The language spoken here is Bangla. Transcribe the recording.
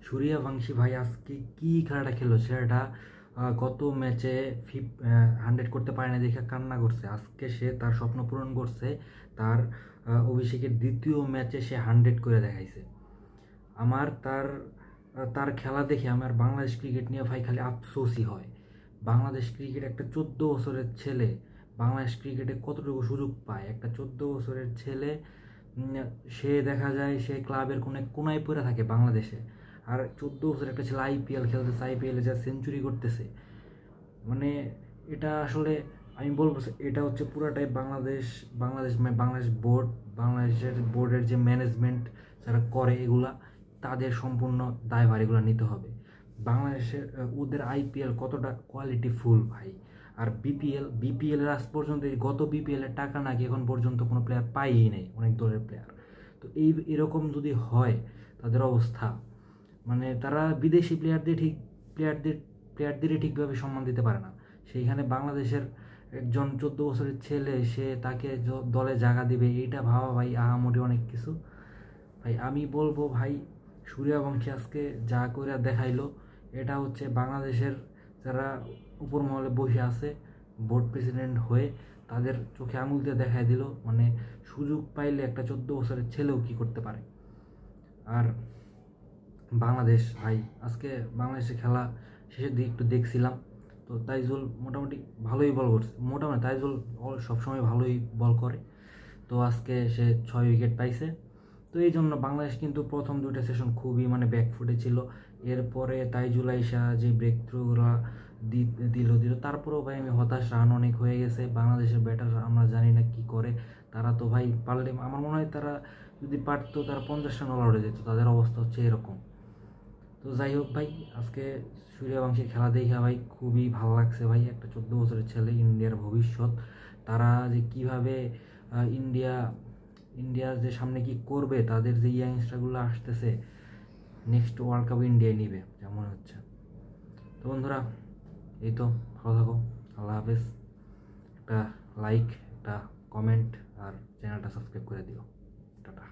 সূর্যবংশী ভাই আজকে কি খেলাটা খেললো, সেটা গত ম্যাচে 100 করতে পারে না দেখে কান্না করছে। আজকে সে তার স্বপ্ন পূরণ করছে, তার অভিষেকের দ্বিতীয় ম্যাচে সে 100 করে দেখাইছে। আমার তার খেলা দেখে আমার বাংলাদেশ ক্রিকেট নিয়ে ভাই খালি আফসোসই হয়। বাংলাদেশ ক্রিকেট একটা 14 বছরের ছেলে বাংলাদেশ ক্রিকেটে কতটুকু সুযোগ পায়, একটা 14 বছরের ছেলে সে দেখা যায় সে ক্লাবের কোনায় পড়ে থাকে বাংলাদেশে, আর 14 বছর একটা ছেলে আইপিএল খেলতেছে, আইপিএলে যা সেঞ্চুরি করতেছে, মানে এটা আসলে আমি বলবো এটা হচ্ছে পুরাটাই বাংলাদেশ বাংলাদেশের বোর্ডের যে ম্যানেজমেন্ট যারা করে এগুলা, তাদের সম্পূর্ণ দায়ভার এগুলো নিতে হবে। বাংলাদেশের ওদের আইপিএল কতটা কোয়ালিটিফুল ভাই, আর বিপিএল এর আজ পর্যন্ত গত বিপিএল এর টাকা নাকি এখন পর্যন্ত কোনো প্লেয়ার পাইই নেই, অনেক দলের প্লেয়ার। তো এরকম যদি হয় তাদের অবস্থা, মানে তারা বিদেশি প্লেয়ারদেরই ঠিকভাবে সম্মান দিতে পারে না। সেইখানে বাংলাদেশের একজন 14 বছরের ছেলে সে তাকে দলে জায়গা দিবে, এইটা ভাবা ভাই আহামরি অনেক কিছু। ভাই আমি বলবো ভাই, সূর্যবংশী আজকে যা করে দেখাইলো, এটা হচ্ছে বাংলাদেশের যারা উপর মহলে বসে আছে বোর্ড প্রেসিডেন্ট হয়ে, তাদের চোখে আঙুল দিয়ে দেখাই দিল, মানে সুযোগ পাইলে একটা 14 বছরের ছেলেও কি করতে পারে। আর বাংলাদেশ ভাই আজকে বাংলাদেশের খেলা শেষের দিকে একটু দেখছিলাম, তো তাইজুল মোটামুটি ভালোই বল করছে, মোটামুটি তাইজুল সবসময় ভালোই বল করে, তো আজকে সে 6 উইকেট পাইছে। তো এই জন্য বাংলাদেশ কিন্তু প্রথম দুইটা সেশন খুবই মানে ব্যাকফুটে ছিল। এরপরে তাইজুল আইসা যে ব্রেক থ্রুগুলো দিল, তারপরেও ভাই আমি হতাশ, রান অনেক হয়ে গেছে। বাংলাদেশের ব্যাটার আমরা জানি না কি করে, তারা তো ভাই পারলে আমার মনে হয় তারা যদি পারতো তারা 50 রান অল আউট হয়ে যেত, তাদের অবস্থা হচ্ছে এরকম। তো যাই হোক ভাই, আজকে সূর্যবংশীর খেলা দেখে ভাই খুবই ভালো লাগছে ভাই। একটা 14 বছরের ছেলে, ইন্ডিয়ার ভবিষ্যৎ, তারা যে কীভাবে ইন্ডিয়ার যে সামনে কি করবে, তাদের যে ইয়াংস্টারগুলো আসতেছে নেক্সট ওয়ার্ল্ড কাপ ইন্ডিয়ায় নিবে যা মনে হচ্ছে। তো বন্ধুরা, এই তো, ভালো থাকো, আল্লাহ হাফেজ। একটা লাইক, একটা কমেন্ট আর চ্যানেলটা সাবস্ক্রাইব করে দিও। টাটা।